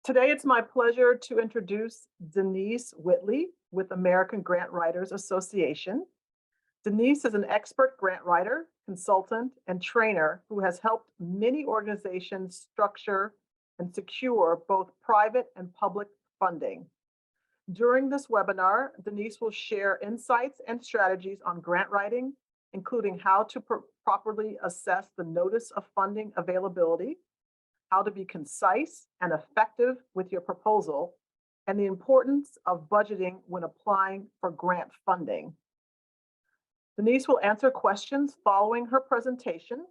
Today, it's my pleasure to introduce Denise Whitley with American Grant Writers Association. Denise is an expert grant writer, consultant, and trainer who has helped many organizations structure and secure both private and public funding. During this webinar, Denise will share insights and strategies on grant writing, including how to properly assess the notice of funding availability, how to be concise and effective with your proposal, and the importance of budgeting when applying for grant funding. Denise will answer questions following her presentation.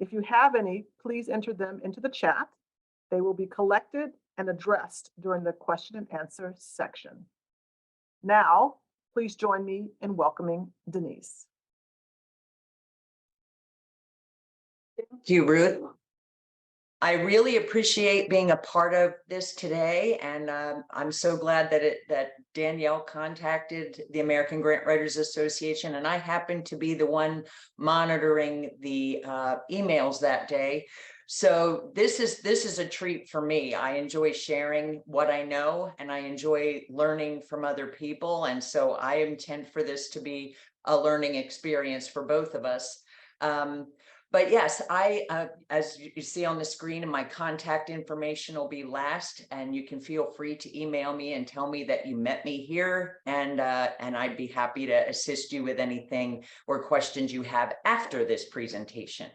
If you have any, please enter them into the chat. They will be collected and addressed during the question and answer section. Now, please join me in welcoming Denise. Thank you, Ruth. I really appreciate being a part of this today, and I'm so glad that Danielle contacted the American Grant Writers Association, and I happened to be the one monitoring the emails that day. So this is a treat for me. I enjoy sharing what I know, and I enjoy learning from other people, and so I intend for this to be a learning experience for both of us. But yes, as you see on the screen, and my contact information will be last, and you can feel free to email me and tell me that you met me here, and I'd be happy to assist you with anything or questions you have after this presentation.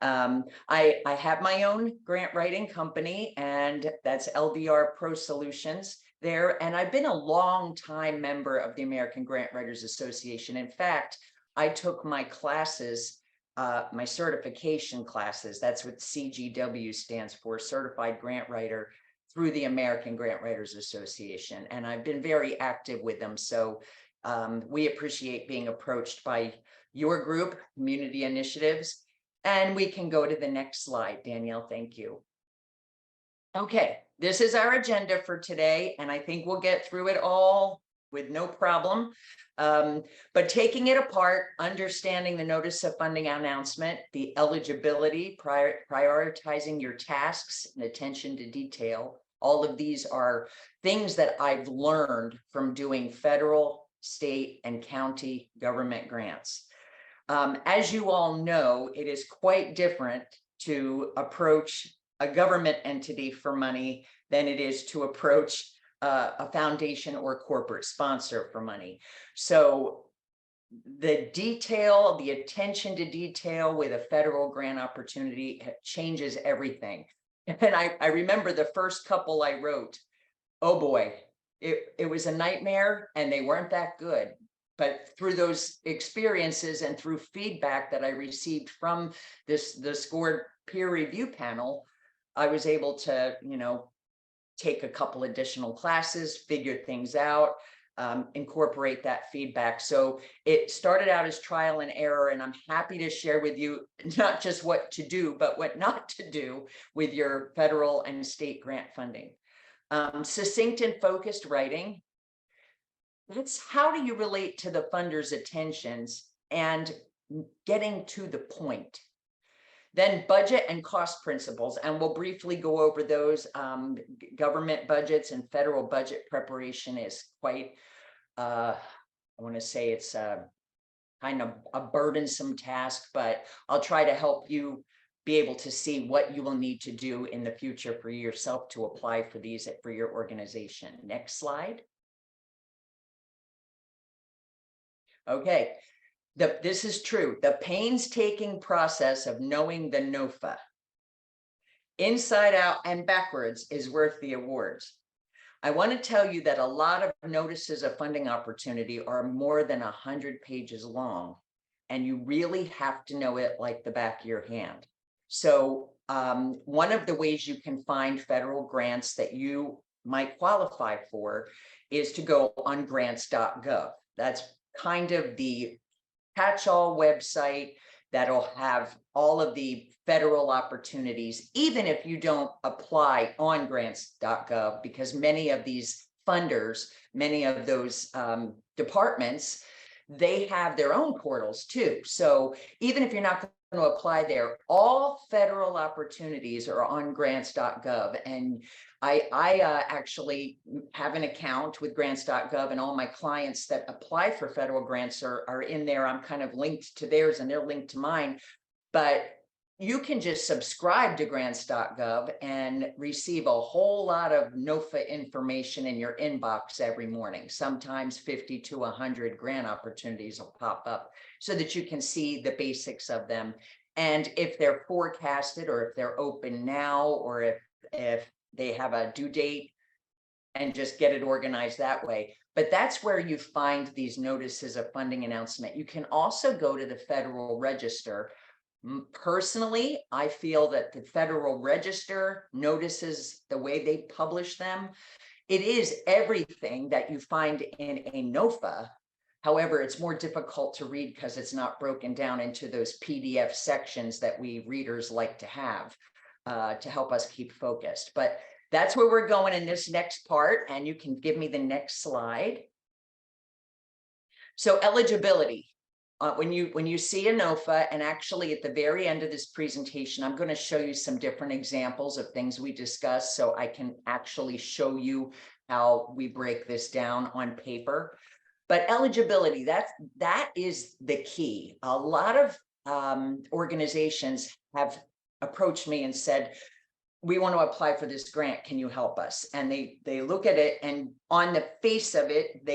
I have my own grant writing company, and that's LDR ProSolutions there, and I've been a long time member of the American Grant Writers Association. In fact, I took my classes, my certification classes, that's what CGW stands for, Certified Grant Writer, through the American Grant Writers Association. And I've been very active with them. So we appreciate being approached by your group, Community Initiatives. And we can go to the next slide, Danielle, thank you. Okay, this is our agenda for today, and I think we'll get through it all with no problem. But taking it apart, understanding the notice of funding announcement, the eligibility, prioritizing your tasks and attention to detail, all of these are things that I've learned from doing federal, state, and county government grants. As you all know, it is quite different to approach a government entity for money than it is to approach a foundation or corporate sponsor for money. So the detail, the attention to detail with a federal grant opportunity changes everything. And I remember the first couple I wrote, oh boy, it was a nightmare, and they weren't that good. But through those experiences and through feedback that I received from the scored peer review panel, I was able to, take a couple additional classes, figure things out, incorporate that feedback. So it started out as trial and error, and I'm happy to share with you not just what to do, but what not to do with your federal and state grant funding. Succinct and focused writing. That's how do you relate to the funder's attentions and getting to the point. Then budget and cost principles, and we'll briefly go over those. Government budgets and federal budget preparation is quite, I want to say it's kind of a burdensome task, but I'll try to help you be able to see what you will need to do in the future for yourself to apply for these for your organization. Next slide. Okay. This is true. The painstaking process of knowing the NOFA, inside out and backwards, is worth the awards. I want to tell you that a lot of notices of funding opportunity are more than 100 pages long, and you really have to know it like the back of your hand. So one of the ways you can find federal grants that you might qualify for is to go on grants.gov. That's kind of the catch-all website that'll have all of the federal opportunities, even if you don't apply on grants.gov, because many of these funders, many of those departments, they have their own portals too. So even if you're not to apply there. All federal opportunities are on grants.gov, and I actually have an account with grants.gov, and all my clients that apply for federal grants are in there. I'm kind of linked to theirs and they're linked to mine, but you can just subscribe to grants.gov and receive a whole lot of NOFA information in your inbox every morning. Sometimes 50 to 100 grant opportunities will pop up so that you can see the basics of them. And if they're forecasted, or if they're open now, or if they have a due date, and just get it organized that way. But that's where you find these notices of funding announcement. You can also go to the Federal Register. Personally, I feel that the Federal Register notices, the way they publish them, it is everything that you find in a NOFA. However, it's more difficult to read because it's not broken down into those PDF sections that we readers like to have to help us keep focused. But that's where we're going in this next part, and you can give me the next slide. So eligibility. When you see a NOFA, and actually at the very end of this presentation, I'm going to show you some different examples of things we discussed, so I can actually show you how we break this down on paper. But eligibility, that is the key. A lot of organizations have approached me and said, we want to apply for this grant, can you help us? And they look at it, and on the face of it,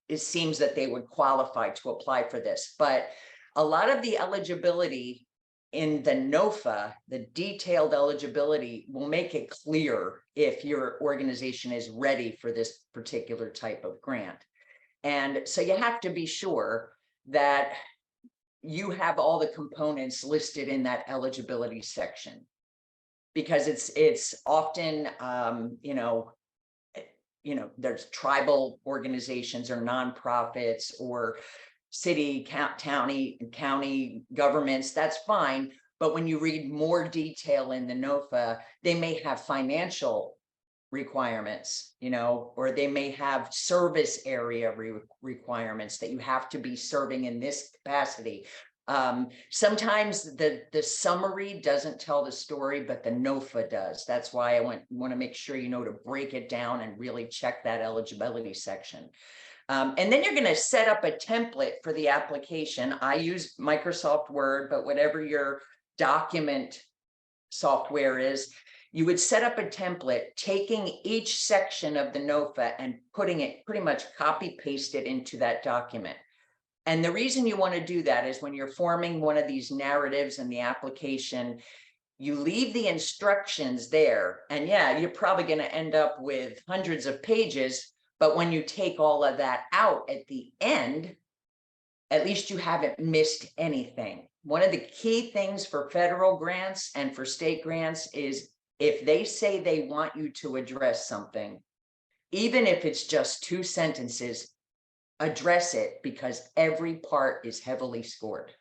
it seems that they would qualify to apply for this. But a lot of the eligibility in the NOFA, the detailed eligibility, will make it clear if your organization is ready for this particular type of grant. And so you have to be sure that you have all the components listed in that eligibility section, because it's often, there's tribal organizations or nonprofits or city, county governments, that's fine. But when you read more detail in the NOFA, they may have financial requirements, or they may have service area requirements that you have to be serving in this capacity. Sometimes the summary doesn't tell the story, but the NOFA does. That's why I want to make sure to break it down and really check that eligibility section. And then you're going to set up a template for the application. I use Microsoft Word, but whatever your document software is, you would set up a template, taking each section of the NOFA and putting it, pretty much copy paste it into that document. And the reason you want to do that is when you're forming one of these narratives in the application, you leave the instructions there. And yeah, you're probably going to end up with hundreds of pages. But when you take all of that out at the end, at least you haven't missed anything. One of the key things for federal grants and for state grants is if they say they want you to address something, even if it's just 2 sentences, address it, because every part is heavily scored.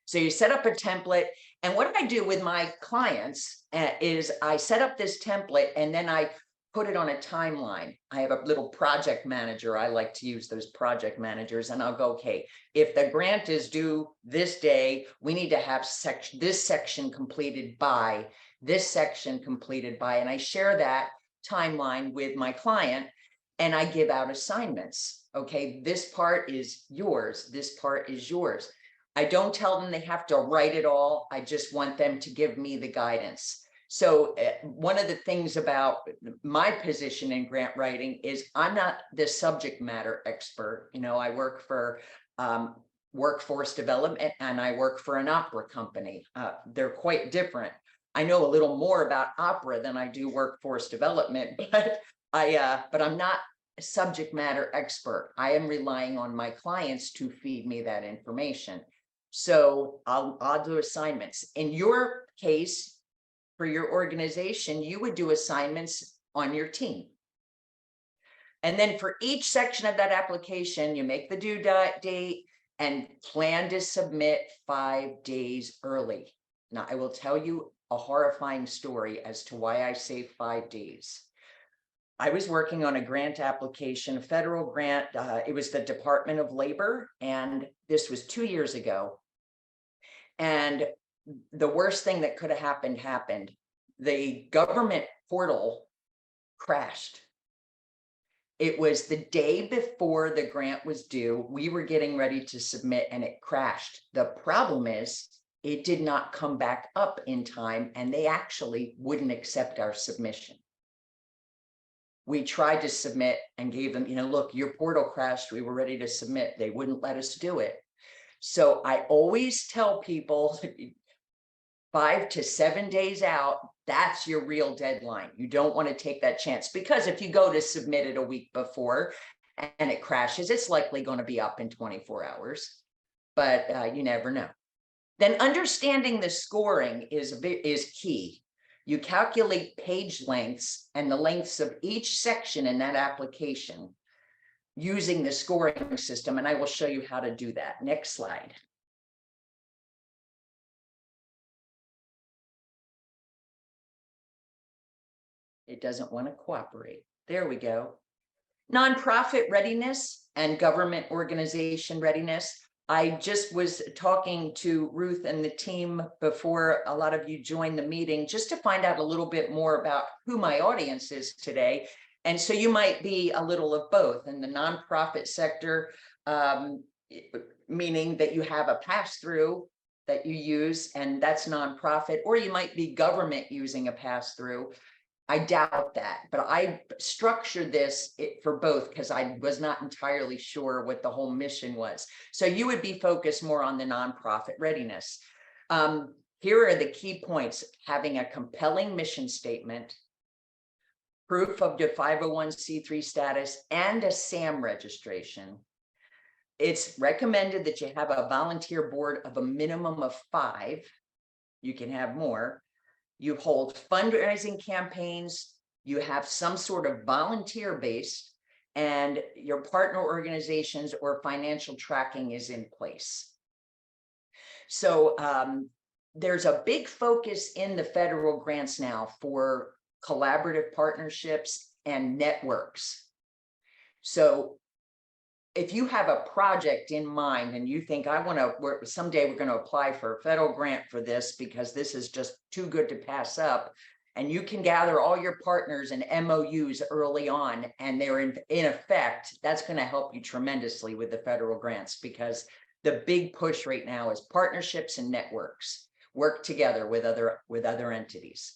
So you set up a template. And what I do with my clients is I set up this template and then I put it on a timeline. I have a little project manager. I like to use those project managers, and I'll go, okay, if the grant is due this day, we need to have this section completed by, this section completed by, and I share that timeline with my client. And I give out assignments. Okay, this part is yours. This part is yours. I don't tell them they have to write it all. I just want them to give me the guidance. So one of the things about my position in grant writing is I'm not the subject matter expert. I work for workforce development and I work for an opera company. They're quite different. I know a little more about opera than I do workforce development, but I'm not a subject matter expert. I am relying on my clients to feed me that information. So I'll do assignments. In your case, for your organization, you would do assignments on your team. And then for each section of that application, you make the due date and plan to submit 5 days early. Now, I will tell you a horrifying story as to why I say 5 days. I was working on a grant application, a federal grant. It was the Department of Labor, and this was 2 years ago. And the worst thing that could have happened. The government portal crashed. It was the day before the grant was due. We were getting ready to submit and it crashed. The problem is it did not come back up in time and they actually wouldn't accept our submission. We tried to submit and gave them, look, your portal crashed. We were ready to submit. They wouldn't let us do it. So I always tell people 5 to 7 days out, that's your real deadline. You don't want to take that chance, because if you go to submit it a week before and it crashes, it's likely going to be up in 24 hours, but you never know. Then understanding the scoring is key. You calculate page lengths and the lengths of each section in that application using the scoring system, and I will show you how to do that. Next slide. It doesn't want to cooperate. There we go. Nonprofit readiness and government organization readiness. I just was talking to Ruth and the team before a lot of you joined the meeting, just to find out a little bit more about who my audience is today. And so you might be a little of both. In the nonprofit sector, meaning that you have a pass-through that you use, and that's nonprofit, or you might be government using a pass-through. I doubt that, but I structured this for both because I was not entirely sure what the whole mission was. So you would be focused more on the nonprofit readiness. Here are the key points: having a compelling mission statement, proof of your 501c3 status, and a SAM registration. It's recommended that you have a volunteer board of a minimum of 5. You can have more. You hold fundraising campaigns, you have some sort of volunteer base, and your partner organizations or financial tracking is in place. So there's a big focus in the federal grants now for collaborative partnerships and networks. So if you have a project in mind and you think, someday we're going to apply for a federal grant for this because this is just too good to pass up, and you can gather all your partners and MOUs early on, and they're in effect, that's going to help you tremendously with the federal grants, because the big push right now is partnerships and networks. Work together with other entities.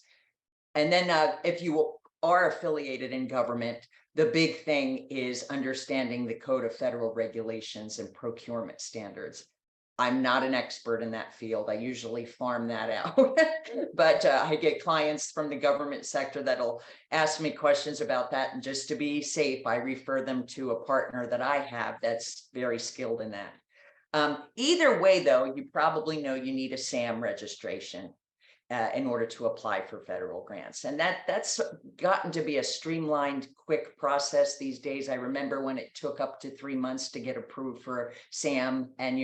And then if you are affiliated in government, the big thing is understanding the Code of Federal Regulations and procurement standards. I'm not an expert in that field. I usually farm that out, but I get clients from the government sector that'll ask me questions about that. And just to be safe, I refer them to a partner that I have that's very skilled in that. Either way, though, you probably know you need a SAM registration in order to apply for federal grants. And that's gotten to be a streamlined, quick process these days. I remember when it took up to 3 months to get approved for SAM, and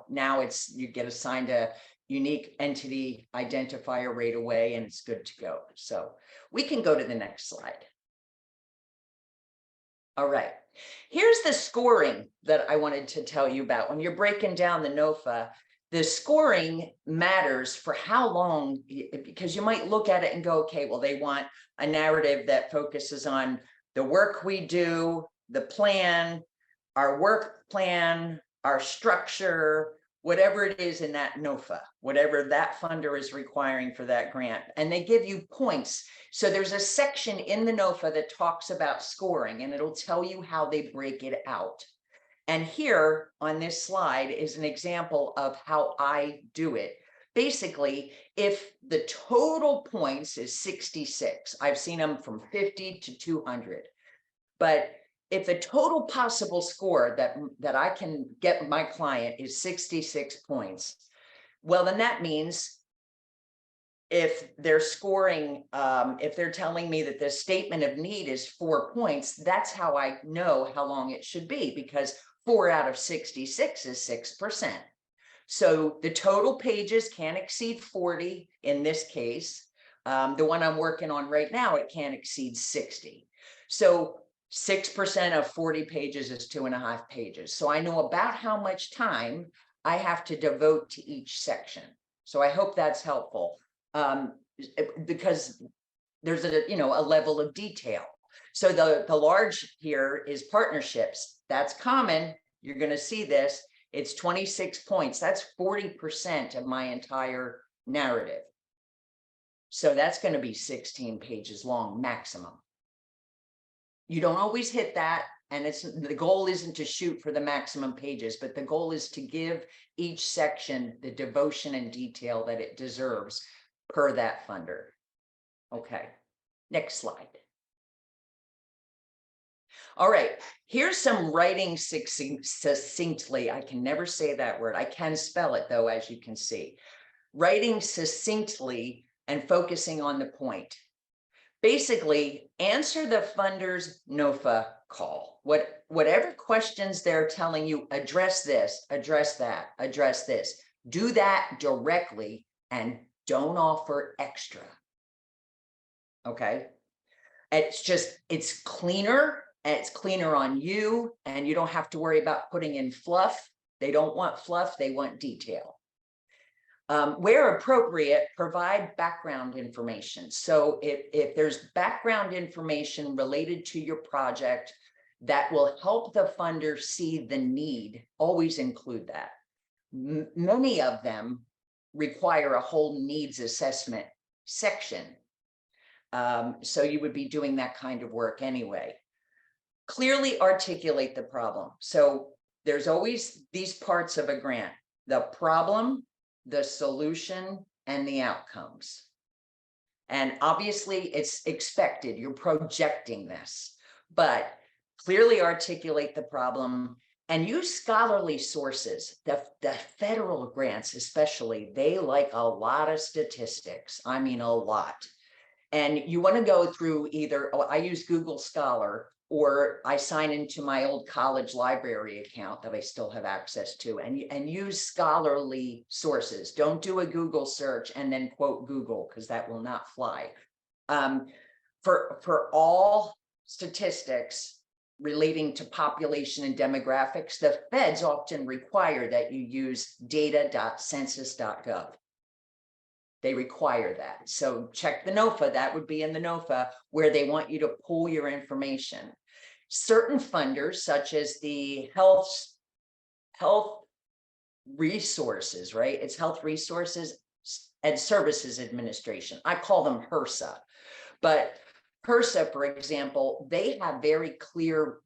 now you get assigned a unique entity identifier right away, and it's good to go. So we can go to the next slide. All right, here's the scoring that I wanted to tell you about. When you're breaking down the NOFA, the scoring matters for how long, because you might look at it and go, okay, well, they want a narrative that focuses on the work we do, the plan, our work plan, our structure, whatever it is in that NOFA, whatever that funder is requiring for that grant. And they give you points. So there's a section in the NOFA that talks about scoring, and it'll tell you how they break it out. And here on this slide is an example of how I do it. Basically, if the total points is 66, I've seen them from 50 to 200. But if the total possible score that I can get my client is 66 points, well, then that means if they're scoring, if they're telling me that the statement of need is 4 points, that's how I know how long it should be, because 4 out of 66 is 6%. So the total pages can't exceed 40 in this case. The one I'm working on right now, it can't exceed 60. So 6% of 40 pages is 2.5 pages. So I know about how much time I have to devote to each section. So I hope that's helpful, because there's a level of detail. So the large here is partnerships. That's common. You're going to see this. It's 26 points. That's 40% of my entire narrative. So that's going to be 16 pages long maximum. You don't always hit that. And the goal isn't to shoot for the maximum pages, but the goal is to give each section the devotion and detail that it deserves per that funder. Okay, next slide. All right, here's some writing succinctly. I can never say that word. I can spell it though, as you can see. Writing succinctly and focusing on the point. Basically, answer the funder's NOFA call. Whatever questions they're telling you, address this, address that, address this. Do that directly and don't offer extra. Okay? It's cleaner, and it's cleaner on you, and you don't have to worry about putting in fluff. They don't want fluff, they want detail. Where appropriate, provide background information. So if there's background information related to your project that will help the funder see the need, always include that. Many of them require a whole needs assessment section. So you would be doing that kind of work anyway. Clearly articulate the problem. So there's always these parts of a grant: the problem, the solution, and the outcomes. And obviously it's expected, you're projecting this, but clearly articulate the problem and use scholarly sources. The federal grants especially, they like a lot of statistics. I mean, a lot. And you want to go through either, I use Google Scholar, or I sign into my old college library account that I still have access to, and use scholarly sources. Don't do a Google search and then quote Google, because that will not fly. For all statistics relating to population and demographics, the feds often require that you use data.census.gov. They require that. So check the NOFA, that would be in the NOFA, where they want you to pull your information. Certain funders, such as the health resources, right? It's Health Resources and Services Administration. I call them HRSA. But HRSA, for example, they have very clear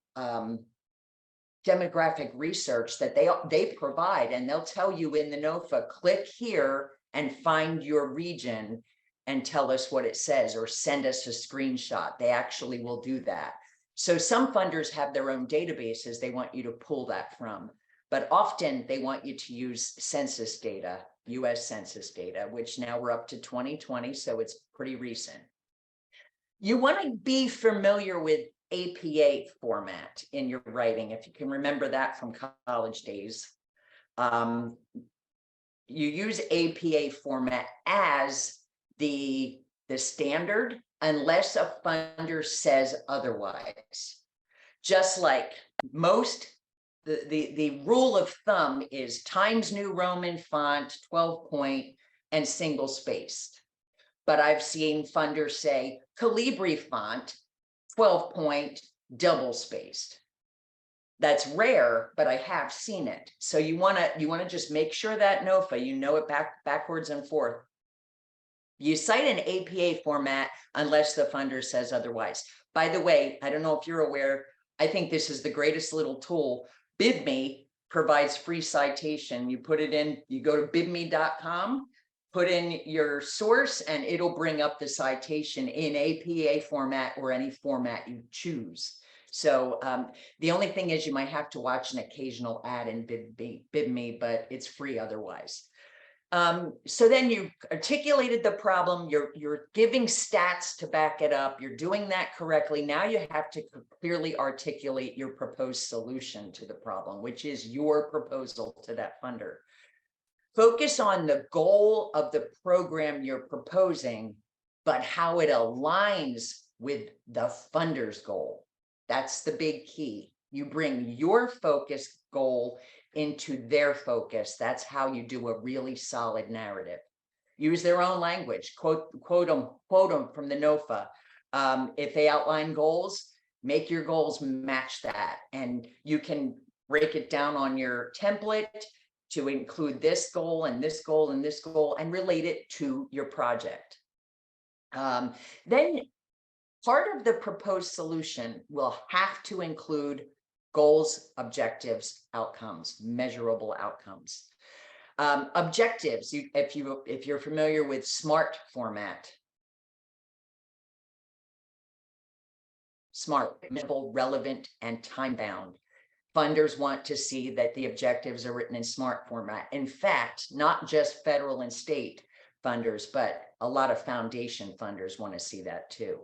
demographic research that they provide, and they'll tell you in the NOFA, click here and find your region and tell us what it says, or send us a screenshot. They actually will do that. So some funders have their own databases they want you to pull that from, but often they want you to use census data, US Census data, which now we're up to 2020, so it's pretty recent. You want to be familiar with APA format in your writing, if you can remember that from college days. You use APA format as the standard unless a funder says otherwise. Just like most, the rule of thumb is Times New Roman font, 12 point, and single spaced. But I've seen funders say Calibri font, 12 point, double spaced. That's rare, but I have seen it. So you want to just make sure that NOFA, you know it backwards and forth. You cite an APA format unless the funder says otherwise. By the way, I don't know if you're aware, I think this is the greatest little tool. BibMe provides free citation. You put it in, you go to bibme.com, put in your source, and it'll bring up the citation in APA format or any format you choose. So the only thing is you might have to watch an occasional ad in BibMe, but it's free otherwise. So then you articulated the problem, you're giving stats to back it up, you're doing that correctly. Now you have to clearly articulate your proposed solution to the problem, which is your proposal to that funder. Focus on the goal of the program you're proposing, but how it aligns with the funder's goal. That's the big key. You bring your focus goal into their focus. That's how you do a really solid narrative. Use their own language, quote them from the NOFA. If they outline goals, make your goals match that. And you can break it down on your template to include this goal and this goal and this goal and relate it to your project. Then part of the proposed solution will have to include goals, objectives, outcomes, measurable outcomes. Objectives, if you're familiar with SMART format. SMART, measurable, relevant, and time-bound. Funders want to see that the objectives are written in SMART format. In fact, not just federal and state funders, but a lot of foundation funders want to see that too.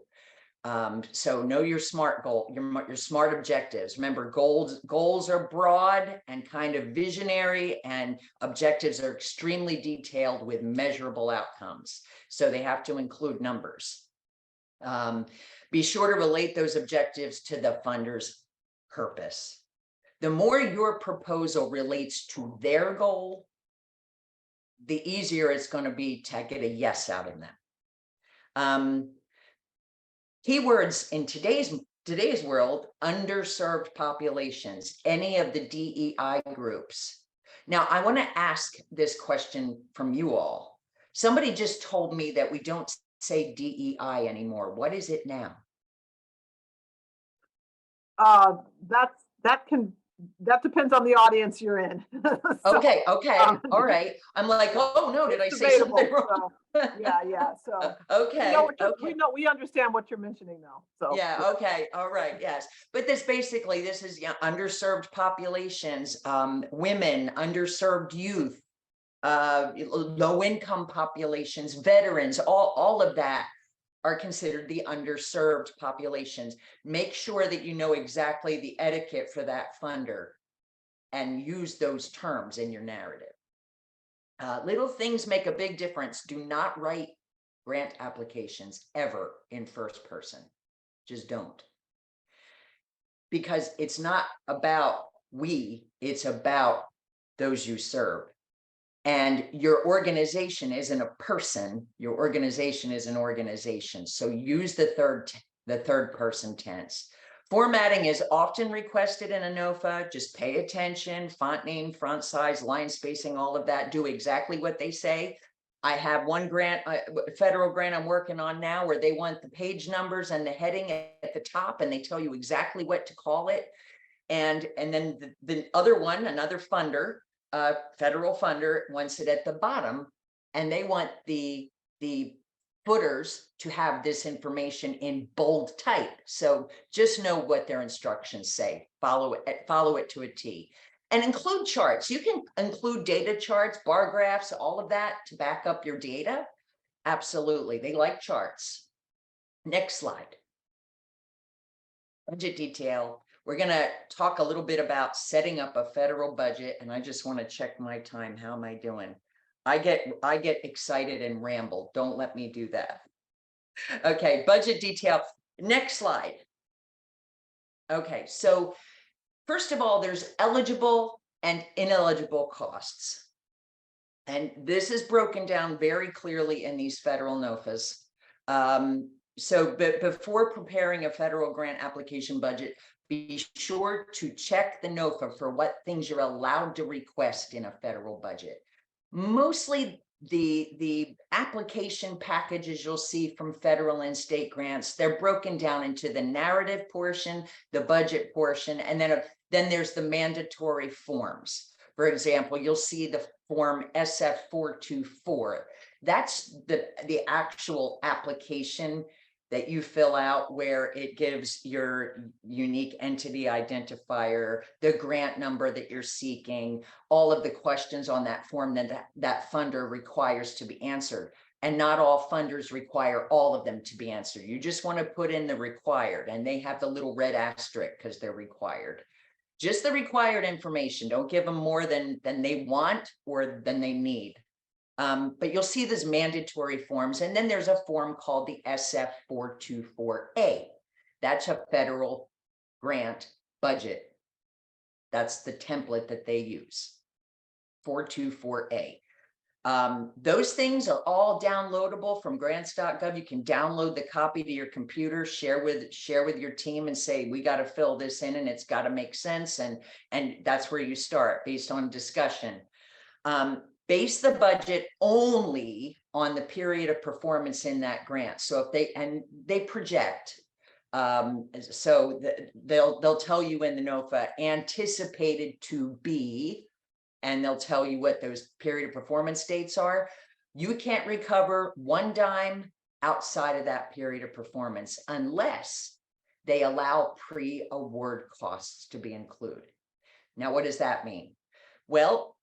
So know your SMART goal, your SMART objectives. Remember, goals are broad and kind of visionary, and objectives are extremely detailed with measurable outcomes. So they have to include numbers. Be sure to relate those objectives to the funder's purpose. The more your proposal relates to their goal, the easier it's going to be to get a yes out of them. Keywords in today's world: underserved populations, any of the DEI groups. Now, I want to ask this question from you all. Somebody just told me that we don't say DEI anymore. What is it now? That depends on the audience you're in. So, Okay, all right. I'm like, oh no, did I say something wrong? So, yeah. So Okay, we understand what you're mentioning now. So yeah, okay, all right, yes. But this is underserved populations, women, underserved youth, low income populations, veterans, all of that are considered the underserved populations. Make sure that you know exactly the etiquette for that funder and use those terms in your narrative. Little things make a big difference. Do not write grant applications ever in first person. Just don't. Because it's not about we, it's about those you serve. And your organization isn't a person, your organization is an organization. So use the third person tense. Formatting is often requested in a NOFA. Just pay attention: font name, font size, line spacing, all of that. Do exactly what they say. I have one grant, federal grant I'm working on now, where they want the page numbers and the heading at the top, and they tell you exactly what to call it. And then the other one, another funder, federal funder, wants it at the bottom, and they want the footers to have this information in bold type. So just know what their instructions say. Follow it to a T. And include charts. You can include data charts, bar graphs, all of that to back up your data. Absolutely, they like charts. Next slide. Budget detail. We're going to talk a little bit about setting up a federal budget, and I just want to check my time. How am I doing? I get excited and ramble. Don't let me do that. Okay, budget detail. Next slide. Okay, so first of all, there's eligible and ineligible costs. And this is broken down very clearly in these federal NOFAs. But before preparing a federal grant application budget, be sure to check the NOFA for what things you're allowed to request in a federal budget. Mostly the application packages you'll see from federal and state grants, they're broken down into the narrative portion, the budget portion, and then there's the mandatory forms. For example, you'll see the form SF424. That's the actual application that you fill out, where it gives your unique entity identifier, the grant number that you're seeking, all of the questions on that form that funder requires to be answered. And not all funders require all of them to be answered. You just want to put in the required, and they have the little red asterisk because they're required. Just the required information. Don't give them more than they want or than they need. But you'll see these mandatory forms, and then there's a form called the SF424A. That's a federal grant budget That's the template that they use. 424A. Those things are all downloadable from grants.gov. You can download the copy to your computer, share with your team and say, we got to fill this in and it's got to make sense. And that's where you start based on discussion. Base the budget only on the period of performance in that grant. So if they project, so they'll tell you in the NOFA anticipated to be, and they'll tell you what those period of performance dates are. You can't recover one dime outside of that period of performance unless they allow pre-award costs to be included. Now, what does that mean? Well,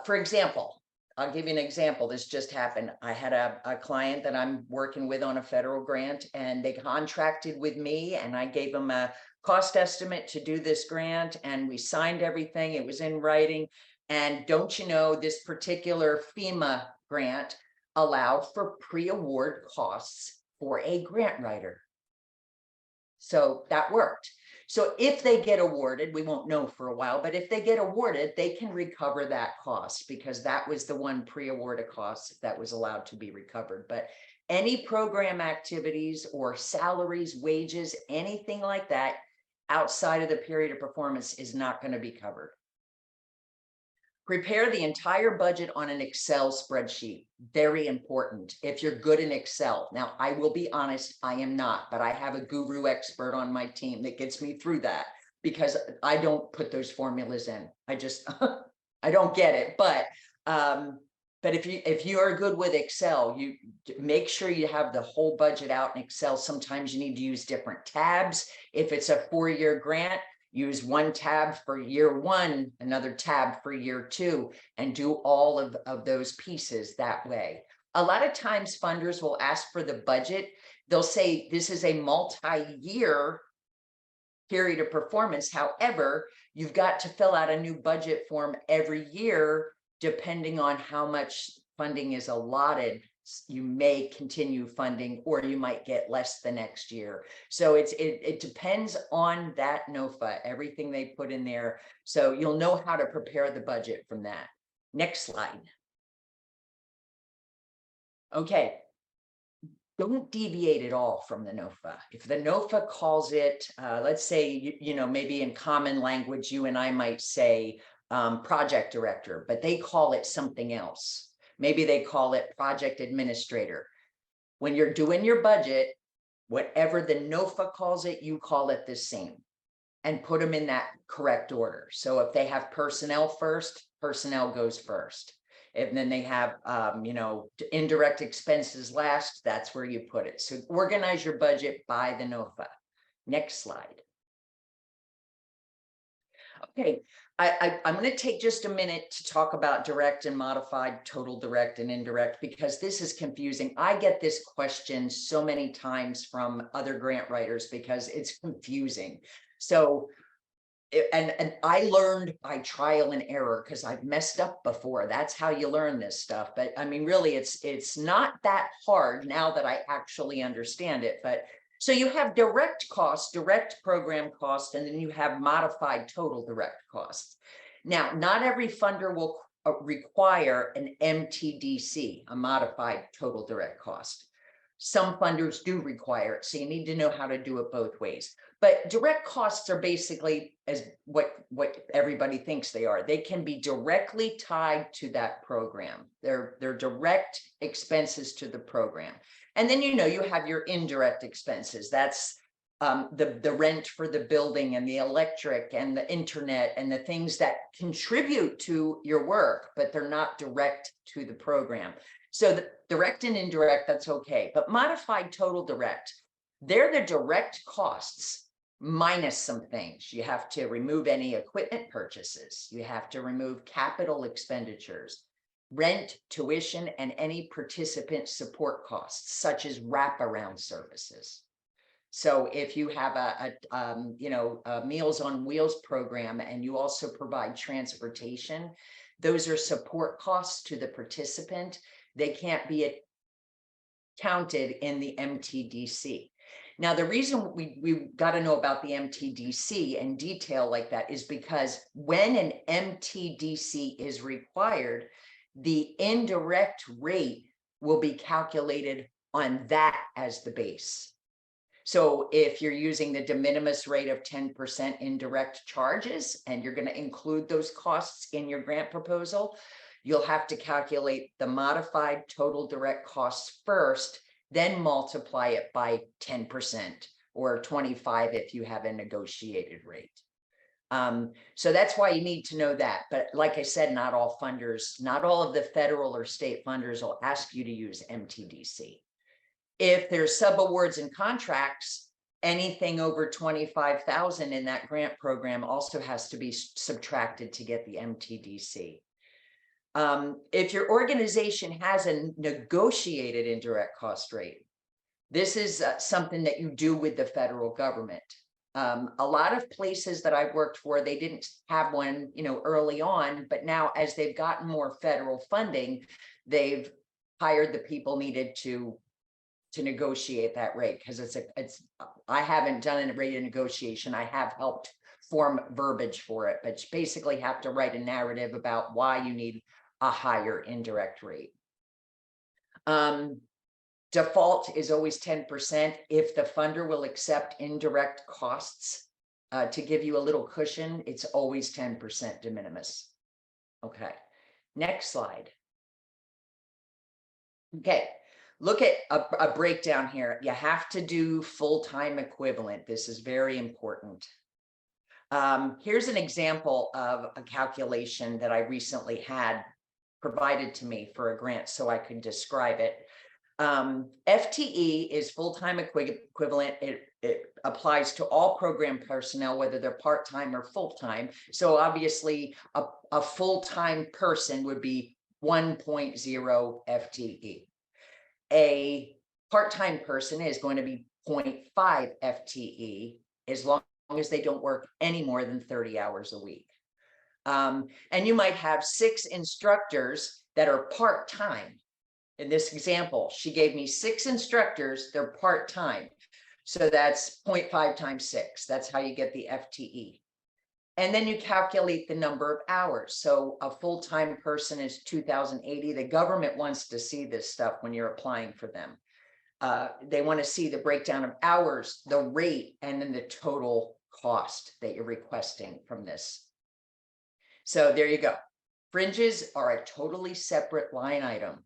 for example, I'll give you an example. This just happened. I had a client that I'm working with on a federal grant, and they contracted with me, and I gave them a cost estimate to do this grant, and we signed everything. It was in writing. And don't you know, this particular FEMA grant allowed for pre-award costs for a grant writer. So that worked. So if they get awarded, we won't know for a while, but if they get awarded, they can recover that cost because that was the one pre-awarded cost that was allowed to be recovered. But any program activities or salaries, wages, anything like that outside of the period of performance is not going to be covered. Prepare the entire budget on an Excel spreadsheet. Very important if you're good in Excel. Now, I will be honest, I am not, but I have a guru expert on my team that gets me through that because I don't put those formulas in. I just, I don't get it. But if you are good with Excel, you make sure you have the whole budget out in Excel. Sometimes you need to use different tabs. If it's a 4-year grant, use one tab for year 1, another tab for year 2, and do all of those pieces that way. A lot of times funders will ask for the budget. They'll say this is a multi-year period of performance. However, you've got to fill out a new budget form every year, depending on how much funding is allotted. You may continue funding or you might get less the next year. So it depends on that NOFA, everything they put in there. So you'll know how to prepare the budget from that. Next slide. Okay. Don't deviate at all from the NOFA. If the NOFA calls it, let's say, maybe in common language, you and I might say project director, but they call it something else. Maybe they call it project administrator. When you're doing your budget, whatever the NOFA calls it, you call it the same and put them in that correct order. So if they have personnel first, personnel goes first. And then they have, indirect expenses last, that's where you put it. So organize your budget by the NOFA. Next slide. Okay, I'm going to take just a minute to talk about direct and modified, total direct and indirect, because this is confusing. I get this question so many times from other grant writers because it's confusing. So, and I learned by trial and error because I've messed up before. That's how you learn this stuff. But I mean, really, it's not that hard now that I actually understand it. But so you have direct costs, direct program costs, and then you have modified total direct costs. Now, not every funder will require an MTDC, a modified total direct cost. Some funders do require it, so you need to know how to do it both ways. But direct costs are basically as what everybody thinks they are. They can be directly tied to that program. They're direct expenses to the program. And then, you have your indirect expenses. That's the rent for the building and the electric and the internet and the things that contribute to your work, but they're not direct to the program. So the direct and indirect, that's okay. But modified total direct, they're the direct costs minus some things. You have to remove any equipment purchases. You have to remove capital expenditures, rent, tuition, and any participant support costs, such as wraparound services. So if you have a Meals on Wheels program and you also provide transportation, those are support costs to the participant. They can't be counted in the MTDC. Now, the reason we got to know about the MTDC in detail like that is because when an MTDC is required, the indirect rate will be calculated on that as the base. So if you're using the de minimis rate of 10% indirect charges, and you're going to include those costs in your grant proposal, you'll have to calculate the modified total direct costs first, then multiply it by 10% or 25 if you have a negotiated rate. So that's why you need to know that. But like I said, not all funders, not all of the federal or state funders will ask you to use MTDC. If there's subawards and contracts, anything over 25,000 in that grant program also has to be subtracted to get the MTDC. If your organization has a negotiated indirect cost rate, this is something that you do with the federal government. A lot of places that I've worked for, they didn't have one, early on, but now as they've gotten more federal funding, they've hired the people needed to negotiate that rate, because I haven't done a rate of negotiation. I have helped form verbiage for it, but you basically have to write a narrative about why you need a higher indirect rate. Default is always 10%. If the funder will accept indirect costs to give you a little cushion, it's always 10% de minimis. Okay, next slide. Okay, look at a breakdown here. You have to do full-time equivalent. This is very important. Here's an example of a calculation that I recently had provided to me for a grant so I could describe it. FTE is full-time equivalent. It applies to all program personnel, whether they're part-time or full-time. So obviously a full-time person would be 1.0 FTE. A part-time person is going to be 0.5 FTE as long as they don't work any more than 30 hours a week. And you might have 6 instructors that are part-time. In this example, she gave me 6 instructors, they're part-time. So that's 0.5 times 6. That's how you get the FTE. And then you calculate the number of hours. So a full-time person is 2,080. The government wants to see this stuff when you're applying for them. They want to see the breakdown of hours, the rate, and then the total cost that you're requesting from this. So there you go. Fringes are a totally separate line item.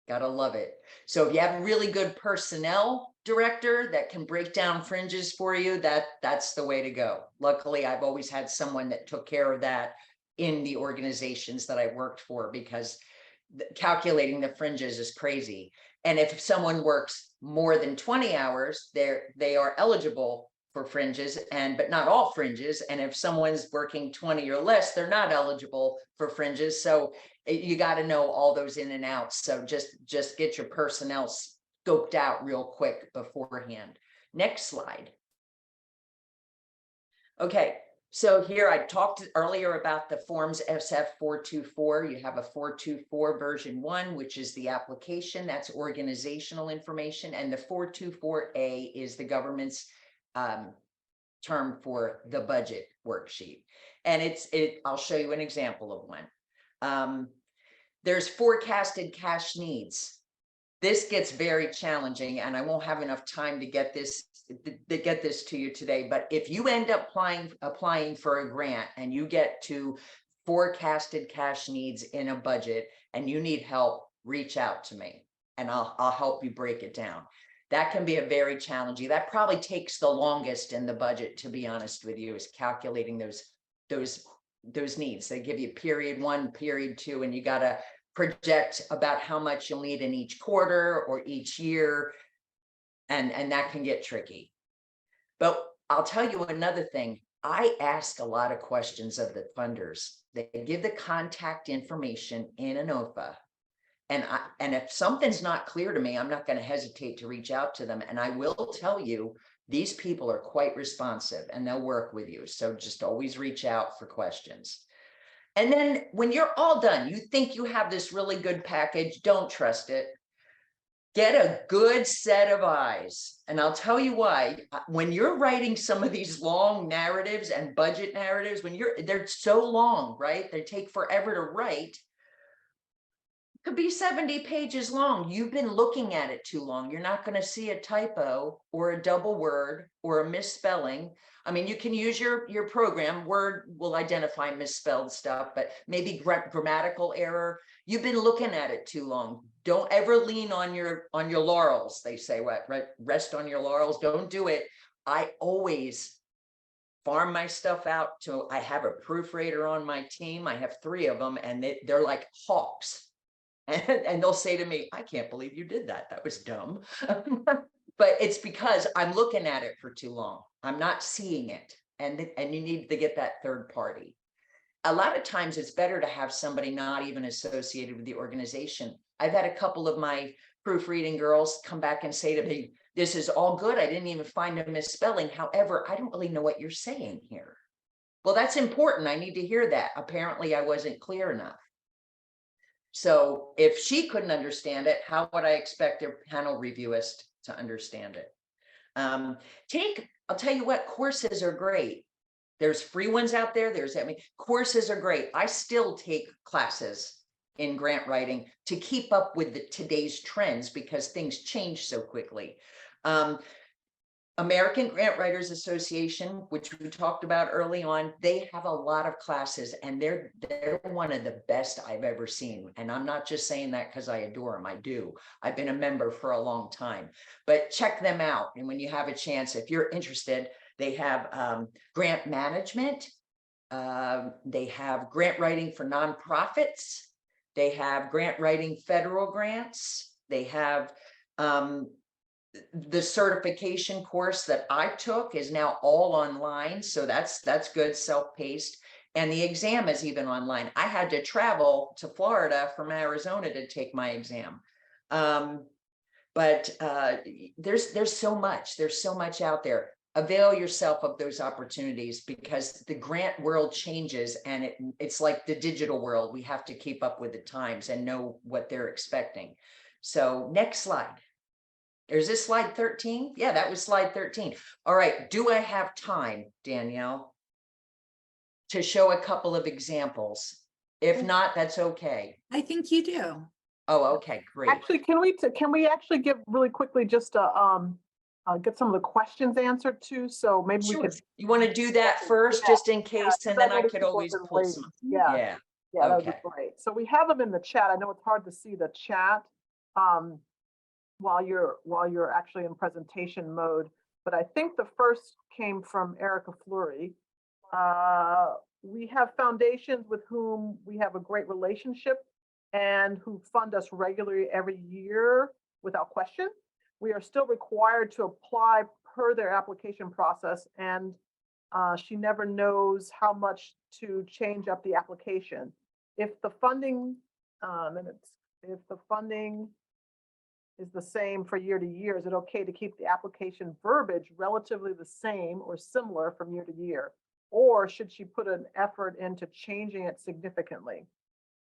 Gotta love it. So if you have a really good personnel director that can break down fringes for you, that's the way to go. Luckily, I've always had someone that took care of that in the organizations that I worked for, because calculating the fringes is crazy. And if someone works more than 20 hours, they are eligible for fringes, but not all fringes. And if someone's working 20 or less, they're not eligible for fringes. So you got to know all those in and outs. So just get your personnel scoped out real quick beforehand. Next slide. Okay, so here I talked earlier about the forms SF 424. You have a 424 version 1, which is the application. That's organizational information. And the 424A is the government's term for the budget worksheet. And I'll show you an example of one. There's forecasted cash needs. This gets very challenging, and I won't have enough time to get this to you today. But if you end up applying for a grant and you get to forecasted cash needs in a budget and you need help, reach out to me and I'll help you break it down. That can be a very challenging. That probably takes the longest in the budget, to be honest with you, is calculating those needs. They give you period 1, period 2, and you got to project about how much you'll need in each quarter or each year. And that can get tricky. But I'll tell you another thing. I ask a lot of questions of the funders. They give the contact information in an OFA. And if something's not clear to me, I'm not going to hesitate to reach out to them. And I will tell you, these people are quite responsive and they'll work with you. So just always reach out for questions. And then when you're all done, you think you have this really good package, don't trust it. Get a good set of eyes. And I'll tell you why. When you're writing some of these long narratives and budget narratives, they're so long, right? They take forever to write. Could be 70 pages long. You've been looking at it too long. You're not going to see a typo or a double word or a misspelling. I mean, you can use your program. Word will identify misspelled stuff, but maybe grammatical error. You've been looking at it too long. Don't ever lean on your laurels. They say, what, right? Rest on your laurels. Don't do it. I always farm my stuff out to, I have a proofreader on my team. I have 3 of them, and they're like hawks. And they'll say to me, I can't believe you did that. That was dumb. But it's because I'm looking at it for too long. I'm not seeing it. And you need to get that third party. A lot of times it's better to have somebody not even associated with the organization. I've had a couple of my proofreading girls come back and say to me, this is all good. I didn't even find a misspelling. However, I don't really know what you're saying here. Well, that's important. I need to hear that. Apparently I wasn't clear enough. So if she couldn't understand it, how would I expect a panel reviewist to understand it? I'll tell you what, courses are great. There's free ones out there. Courses are great. I still take classes in grant writing to keep up with today's trends because things change so quickly. American Grant Writers Association, which we talked about early on, they have a lot of classes, and they're one of the best I've ever seen. And I'm not just saying that because I adore them. I do. I've been a member for a long time, but check them out. And when you have a chance, if you're interested, they have grant management. They have grant writing for nonprofits. They have grant writing federal grants. They have the certification course that I took is now all online. So that's good, self-paced. And the exam is even online. I had to travel to Florida from Arizona to take my exam. But there's so much out there. Avail yourself of those opportunities because the grant world changes, and it's like the digital world. We have to keep up with the times and know what they're expecting. So next slide. Is this slide 13? Yeah, that was slide 13. All right. Do I have time, Danielle, to show a couple of examples? If not, that's okay. I think you do. Oh, okay, great. Actually, can we actually give really quickly just get some of the questions answered too? So maybe Sure. we could. You want to do that first, just in case, and then I could always pull some. Yeah, Yeah. that would be Okay. great. So we have them in the chat. I know it's hard to see the chat while you're actually in presentation mode, but I think the first came from Erica Fleury. We have foundations with whom we have a great relationship and who fund us regularly every year without question. We are still required to apply per their application process, and she never knows how much to change up the application. If the funding, if the funding is the same for year to year, is it okay to keep the application verbiage relatively the same or similar from year to year? Or should she put an effort into changing it significantly?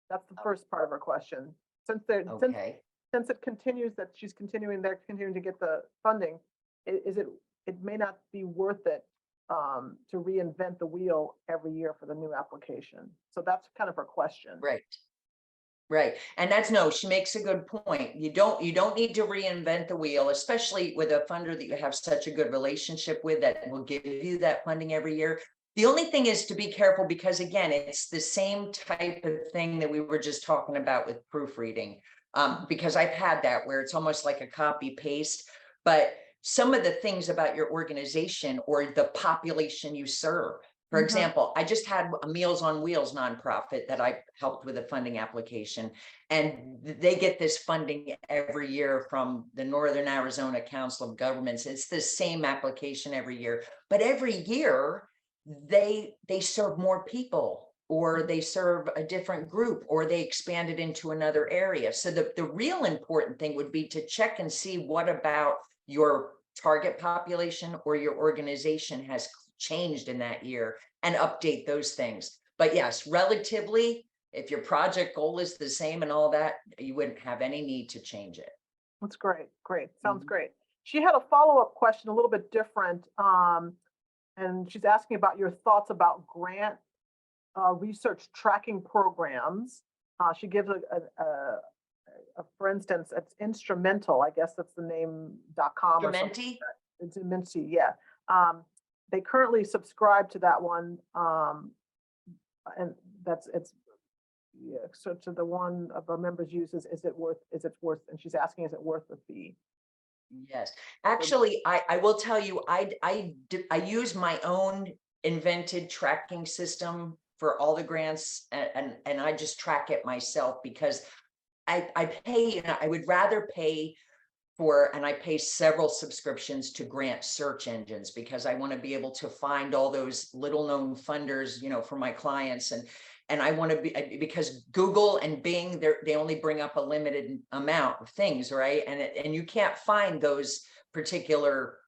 That's the first part of her question. Since it continues that they're continuing to get the funding, it may not be worth it to reinvent the wheel every year for the new application. So that's kind of her question. Right. And she makes a good point. You don't need to reinvent the wheel, especially with a funder that you have such a good relationship with that will give you that funding every year. The only thing is to be careful because, again, it's the same type of thing that we were just talking about with proofreading, because I've had that where it's almost like a copy paste, but some of the things about your organization or the population you serve. For example, I just had a Meals on Wheels nonprofit that I helped with a funding application, and they get this funding every year from the Northern Arizona Council of Governments. It's the same application every year, but every year they serve more people, or they serve a different group, or they expand it into another area. So the real important thing would be to check and see what about your target population or your organization has changed in that year and update those things. But yes, relatively, if your project goal is the same and all that, you wouldn't have any need to change it. That's great. Great. Sounds Mhm. great. She had a follow-up question, a little bit different. And she's asking about your thoughts about grant research tracking programs. She gives for instance, it's instrumental. I guess that's the name .com or something. Dementi? It's Minty, yeah. Um, they currently subscribe to that one, and that's it's yeah. So to the one of our members uses, is it worth? Is it worth? And she's asking, is it worth the fee? Yes, So, actually, I will tell you, I use my own invented tracking system for all the grants, and I just track it myself because I pay, I would rather pay for, and I pay several subscriptions to grant search engines because I want to be able to find all those little known funders, for my clients. And I want to be, because Google and Bing, they only bring up a limited amount of things, right? And you can't find those particular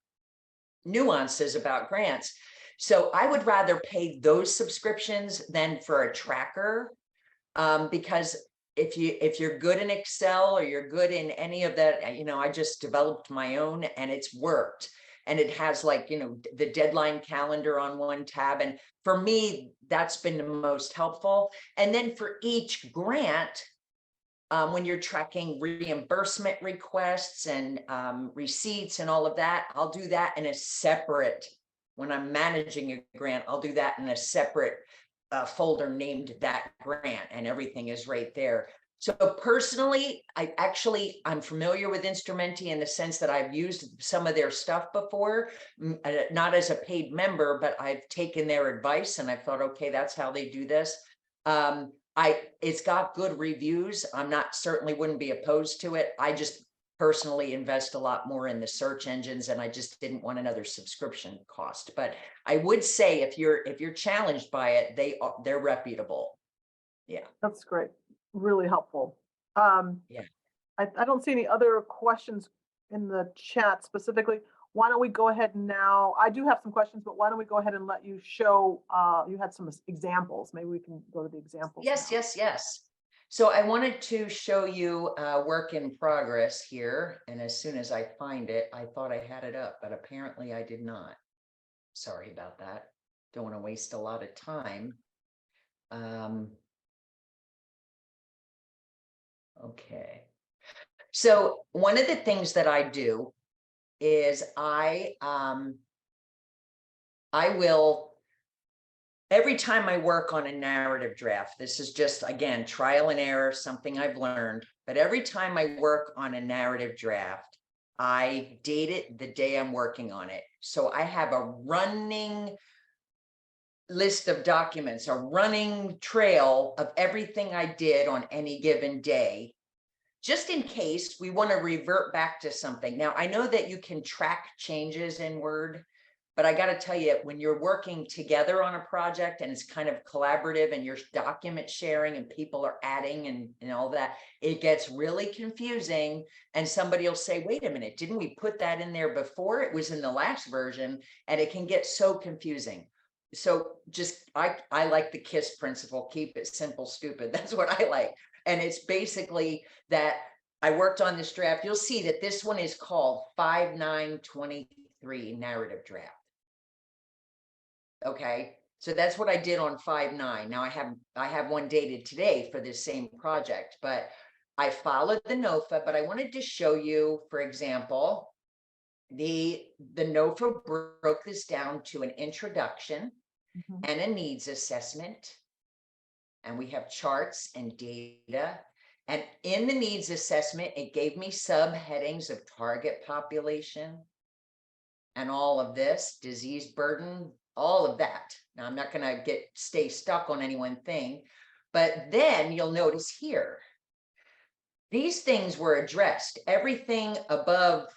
nuances about grants. So I would rather pay those subscriptions than for a tracker, because if you're good in Excel or you're good in any of that, I just developed my own and it's worked. And it has, like, the deadline calendar on one tab. And for me, that's been the most helpful. And then for each grant, when you're tracking reimbursement requests and receipts and all of that, I'll do that in a separate, when I'm managing a grant, I'll do that in a separate folder named that grant, and everything is right there. So personally, I'm familiar with Instrumenti in the sense that I've used some of their stuff before, not as a paid member, but I've taken their advice and I thought, okay, that's how they do this. It's got good reviews. I'm not, certainly wouldn't be opposed to it. I just personally invest a lot more in the search engines, and I just didn't want another subscription cost. But I would say if you're challenged by it, they're reputable. Yeah. that's great. Really helpful. Um, Yeah. I don't see any other questions in the chat specifically. Why don't we go ahead now? I do have some questions, but why don't we go ahead and let you show, you had some examples. Maybe we can go to the examples Yes, now. yes, yes. So I wanted to show you work in progress here. And as soon as I find it, I thought I had it up, but apparently I did not. Sorry about that. Don't want to waste a lot of time. Okay. So one of the things that I do is I will, every time I work on a narrative draft, this is just, again, trial and error, something I've learned, but every time I work on a narrative draft, I date it the day I'm working on it. So I have a running list of documents, a running trail of everything I did on any given day, just in case we want to revert back to something. Now, I know that you can track changes in Word, but I got to tell you, when you're working together on a project and it's kind of collaborative and you're document sharing and people are adding and all that, it gets really confusing. And somebody will say, wait a minute, didn't we put that in there before? It was in the last version, and it can get so confusing. So just, I like the KISS principle, keep it simple, stupid. That's what I like. And it's basically that I worked on this draft. You'll see that this one is called 5/9/23 narrative draft. Okay, so that's what I did on 5/9. Now I have one dated today for this same project, but I followed the NOFA. But I wanted to show you, for example, the NOFA broke this down to an introduction Mhm. and a needs assessment. And we have charts and data. And in the needs assessment, it gave me subheadings of target population and all of this, disease burden, all of that. Now, I'm not going to stay stuck on any one thing, but then you'll notice here, these things were addressed. Everything above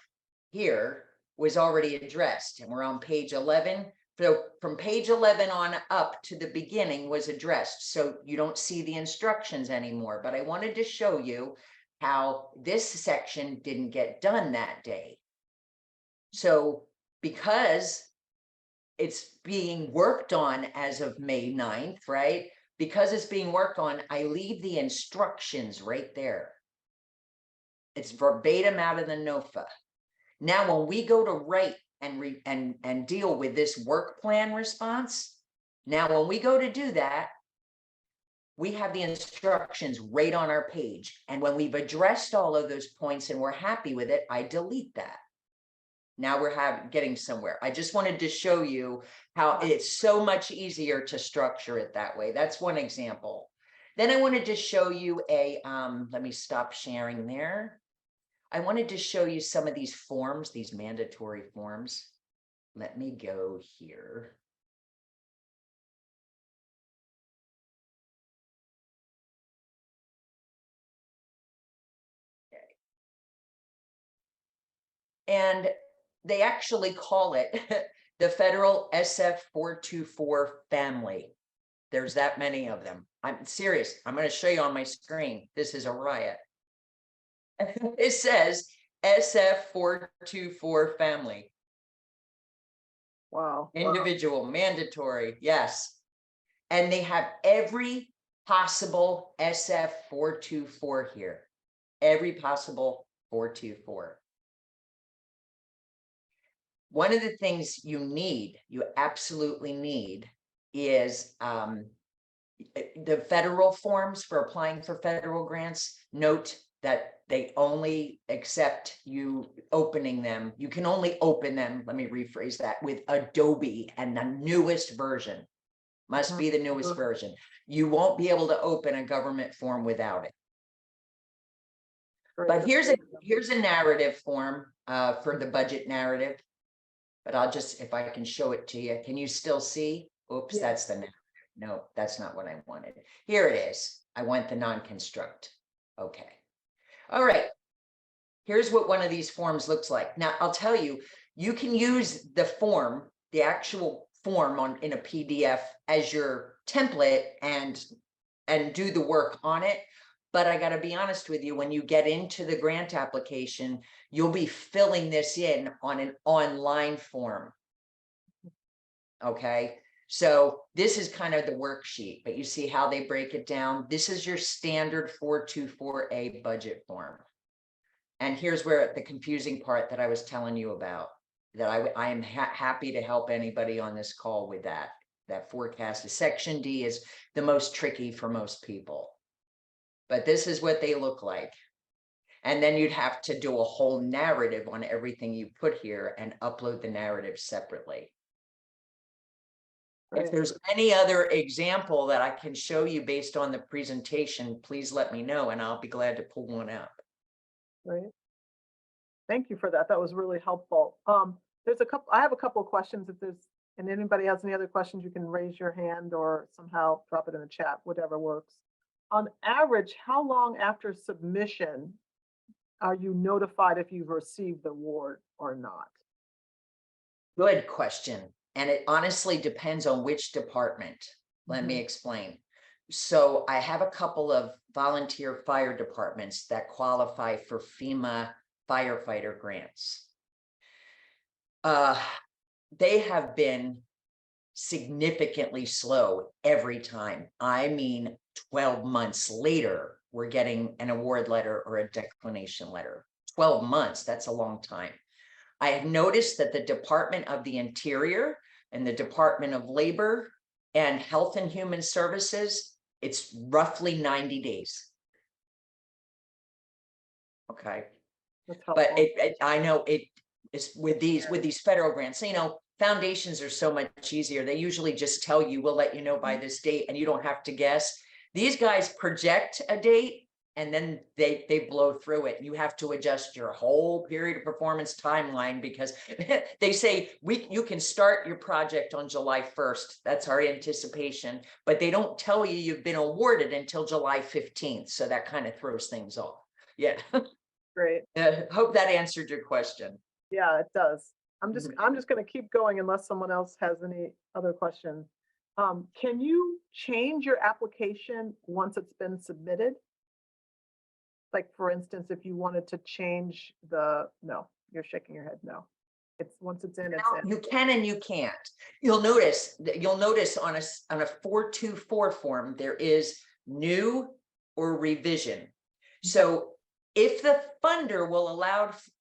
here was already addressed, and we're on page 11. So from page 11 on up to the beginning was addressed. So you don't see the instructions anymore, but I wanted to show you how this section didn't get done that day. So because it's being worked on as of May 9th, right? Because it's being worked on, I leave the instructions right there. It's verbatim out of the NOFA. Now, when we go to write and deal with this work plan response, now when we go to do that, we have the instructions right on our page. And when we've addressed all of those points and we're happy with it, I delete that. Now we're getting somewhere. I just wanted to show you how it's so much easier to structure it that way. That's one example. Then I wanted to show you let me stop sharing there. I wanted to show you some of these forms, these mandatory forms. Let me go here. Okay. And they actually call it the federal SF-424 family. There's that many of them. I'm serious. I'm going to show you on my screen. This is a riot. It says SF-424 family. Wow. Individual, mandatory, yes. And they have every possible SF-424 here. Every possible 424. One of the things you absolutely need is the federal forms for applying for federal grants. Note that they only accept you opening them. You can only open them, let me rephrase that, with Adobe, and the newest version must be the newest version. You won't be able to open a government form without it. But here's a narrative form for the budget narrative. But I'll just, if I can show it to you, can you still see? Oops, Yeah. that's the narrative. No, that's not what I wanted. Here it is. I want the non-construct. Okay. All right. Here's what one of these forms looks like. Now, I'll tell you, you can use the form, the actual form in a PDF as your template and do the work on it. But I got to be honest with you, when you get into the grant application, you'll be filling this in on an online form. Okay. So this is kind of the worksheet, but you see how they break it down. This is your standard 424A budget form. And here's where the confusing part that I was telling you about, that I am happy to help anybody on this call with that forecast. Section D is the most tricky for most people. But this is what they look like. And then you'd have to do a whole narrative on everything you put here and upload the narrative separately. If there's any other example that I can show you based on the presentation, please let me know and I'll be glad to pull one up. Right. Thank you for that. That was really helpful. I have a couple of questions. And anybody has any other questions, you can raise your hand or somehow drop it in the chat, whatever works. On average, how long after submission are you notified if you've received the award or not? Good question. And it honestly depends on which department. Let me explain. So I have a couple of volunteer fire departments that qualify for FEMA firefighter grants. They have been significantly slow every time. I mean, 12 months later, we're getting an award letter or a declination letter. 12 months, that's a long time. I have noticed that the Department of the Interior and the Department of Labor and Health and Human Services, it's roughly 90 days. Okay. But I know it is with these federal grants, you know, foundations are so much easier. They usually just tell you, we'll let you know by this date and you don't have to guess. These guys project a date and then they blow through it. You have to adjust your whole period of performance timeline because they say you can start your project on July 1st. That's our anticipation, but they don't tell you you've been awarded until July 15th. So that kind of throws things off. Yeah. Great. Hope that answered your question. Yeah, it does. I'm just going to keep going unless someone else has any other questions. Can you change your application once it's been submitted? Like, for instance, if you wanted to change no, you're shaking your head. No, once it's in, it's in. You can and you can't. You'll notice on a 424 form, there is new or revision. So If the funder will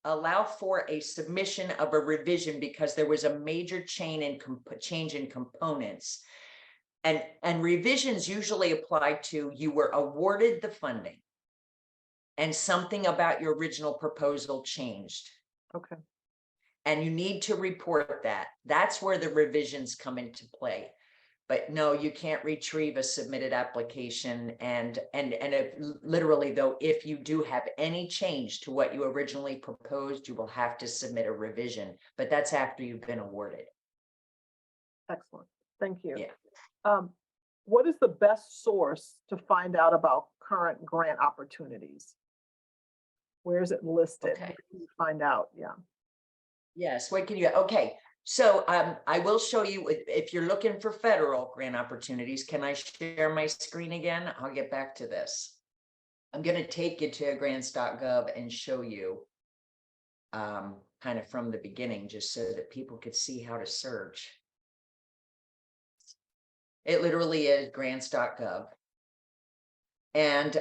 allow for a submission of a revision because there was a major change in components, and revisions usually apply to you were awarded the funding and something about your original proposal changed, Okay, and you need to report that. That's where the revisions come into play. But no, you can't retrieve a submitted application. And literally though, if you do have any change to what you originally proposed, you will have to submit a revision, but that's after you've been awarded. excellent. Thank you. Yeah. What is the best source to find out about current grant opportunities? Where is it listed? Okay. Where can you find out? Yeah. Yes, what can you, okay. So I will show you, if you're looking for federal grant opportunities, can I share my screen again? I'll get back to this. I'm going to take you to grants.gov and show you kind of from the beginning, just so that people could see how to search. It literally is grants.gov. And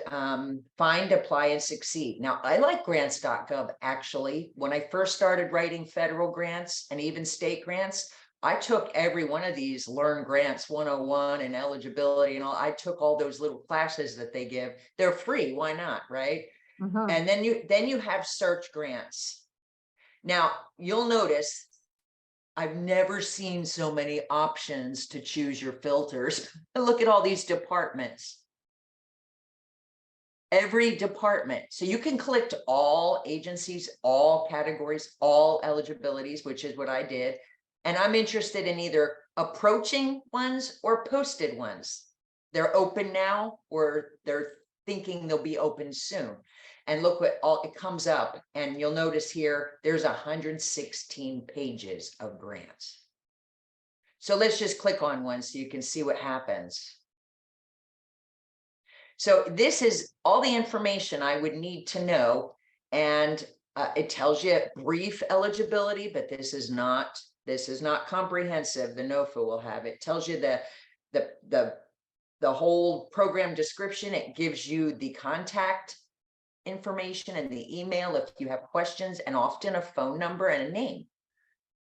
find, apply, and succeed. Now, I like grants.gov actually. When I first started writing federal grants and even state grants, I took every one of these Learn Grants 101 and eligibility and all. I took all those little classes that they give. They're free. Why not? Right. Mhm. And then you have search grants. Now, you'll notice I've never seen so many options to choose your filters. Look at all these departments. Every department. So you can click to all agencies, all categories, all eligibilities, which is what I did. And I'm interested in either approaching ones or posted ones. They're open now, or they're thinking they'll be open soon. And look what all it comes up. And you'll notice here, there's 116 pages of grants. So let's just click on one so you can see what happens. So this is all the information I would need to know. And it tells you brief eligibility, but this is not comprehensive. The NOFA will have it. Tells you the whole program description. It gives you the contact information and the email if you have questions, and often a phone number and a name.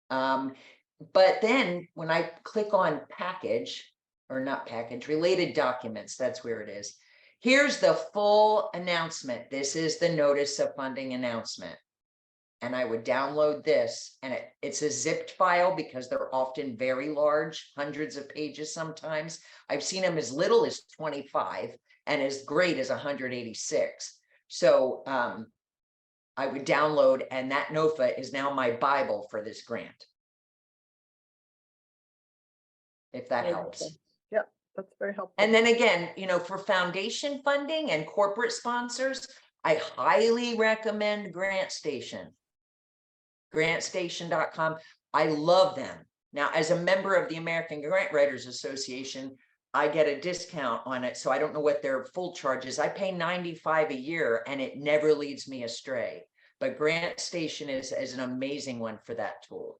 But then when I click on package, or not package, related documents, that's where it is. Here's the full announcement. This is the notice of funding announcement. And I would download this, and it's a zipped file because they're often very large, hundreds of pages sometimes. I've seen them as little as 25 and as great as 186. So I would download, and that NOFA is now my Bible for this grant. If that helps. Yep, that's very helpful. And then again, you know, for foundation funding and corporate sponsors, I highly recommend GrantStation. GrantStation.com. I love them. Now, as a member of the American Grant Writers Association, I get a discount on it. So I don't know what their full charge is. I pay $95 a year and it never leads me astray. But GrantStation is an amazing one for that tool.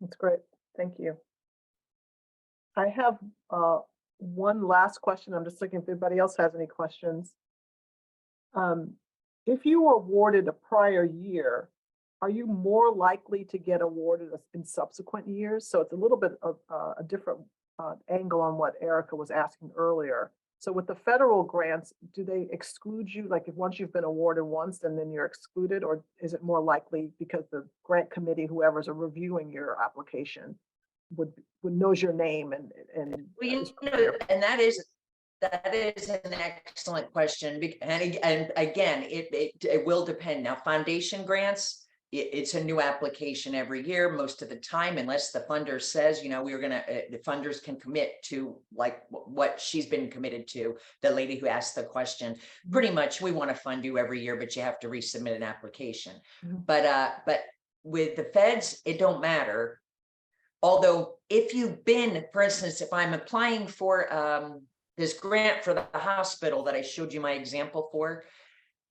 That's great. Thank you. I have one last question. I'm just looking if anybody else has any questions. If you were awarded a prior year, are you more likely to get awarded in subsequent years? So it's a little bit of a different angle on what Erica was asking earlier. So with the federal grants, do they exclude you? Like if once you've been awarded once and then you're excluded, or is it more likely because the grant committee, whoever's reviewing your application, would knows your name and well, you know, and that is an excellent question. And again, it will depend. Now, foundation grants, it's a new application every year, most of the time, unless the funder says, you know, we're going to, the funders can commit to like what she's been committed to, the lady who asked the question. Pretty much, we want to fund you every year, but you have to resubmit an application. But with the feds, it don't matter. Although if you've been, for instance, if I'm applying for this grant for the hospital that I showed you my example for,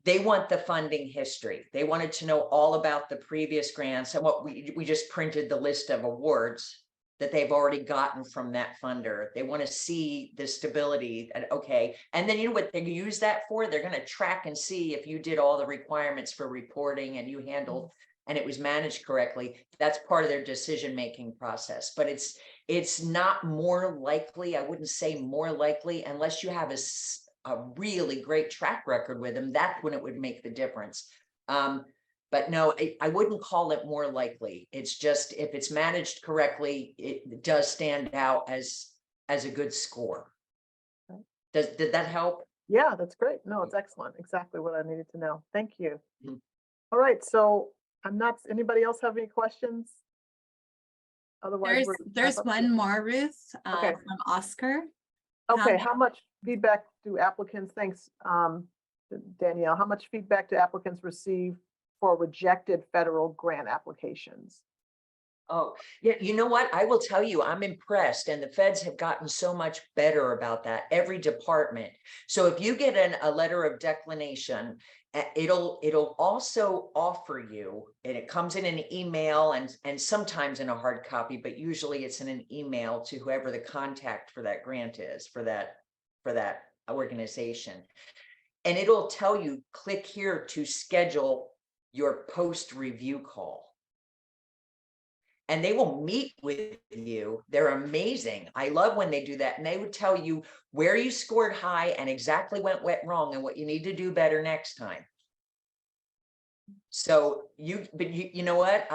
they want the funding history. They wanted to know all about the previous grants, and what we just printed the list of awards that they've already gotten from that funder. They want to see the stability and okay. And then you know what they use that for? They're going to track and see if you did all the requirements for reporting and you handled and it was managed correctly. That's part of their decision-making process. But it's not more likely, I wouldn't say more likely, unless you have a really great track record with them. That's when it would make the difference. But no, I wouldn't call it more likely. It's just if it's managed correctly, it does stand out as a good score. Did that help? Yeah, that's great. No, it's excellent. Exactly what I needed to know. Thank you. Mhm. All right, so anybody else have any questions? Otherwise, There's one more, Ruth, Okay. from Oscar. Okay, how much feedback do applicants, thanks, Danielle, how much feedback do applicants receive for rejected federal grant applications? Oh, yeah, you know what? I will tell you, I'm impressed, and the feds have gotten so much better about that, every department. So if you get a letter of declination, it'll also offer you, and it comes in an email and sometimes in a hard copy, but usually it's in an email to whoever the contact for that grant is, for that organization. And it'll tell you, click here to schedule your post-review call. And they will meet with you. They're amazing. I love when they do that. And they would tell you where you scored high and exactly what went wrong and what you need to do better next time. So you know what?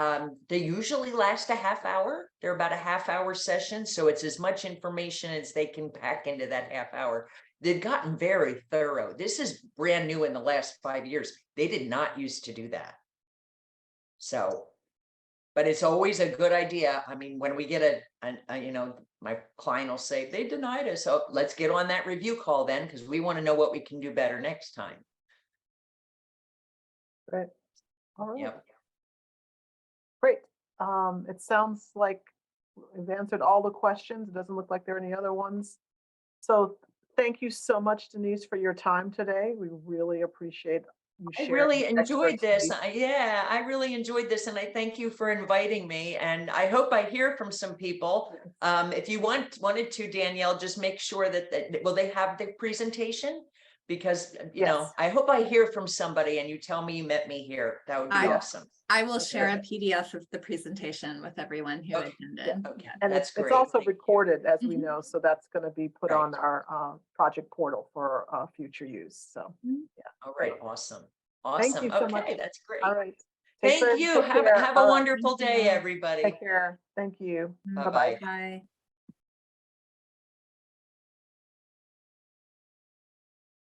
They usually last a half hour. They're about a half-hour session. So it's as much information as they can pack into that half hour. They've gotten very thorough. This is brand new in the last 5 years. They did not used to do that. So, but it's always a good idea. I mean, when we get you know, my client will say, they denied us. So let's get on that review call then, because we want to know what we can do better next time. Right. All right. Yep. Great. It sounds like we've answered all the questions. It doesn't look like there are any other ones. So thank you so much, Denise, for your time today. We really appreciate you I sharing really your enjoyed this. expertise. Yeah, I really enjoyed this, and I thank you for inviting me. And I hope I hear from some people. If you wanted to, Danielle, just make sure that will they have the presentation? Because you know, Yes. I hope I hear from somebody and you tell me you met me here. That would be awesome. I will share a PDF of the presentation with everyone who attended. Okay. And That's it's great. also Thank you. recorded, as we Mhm. know, so that's going to be put Right. on our project portal for future use. So, All right, awesome. Thank Awesome. you so Okay, much. that's great. All right. Thank you. Take care. Have a All right. wonderful day, everybody. Take care. Thank you. Mhm. Bye-bye. Bye.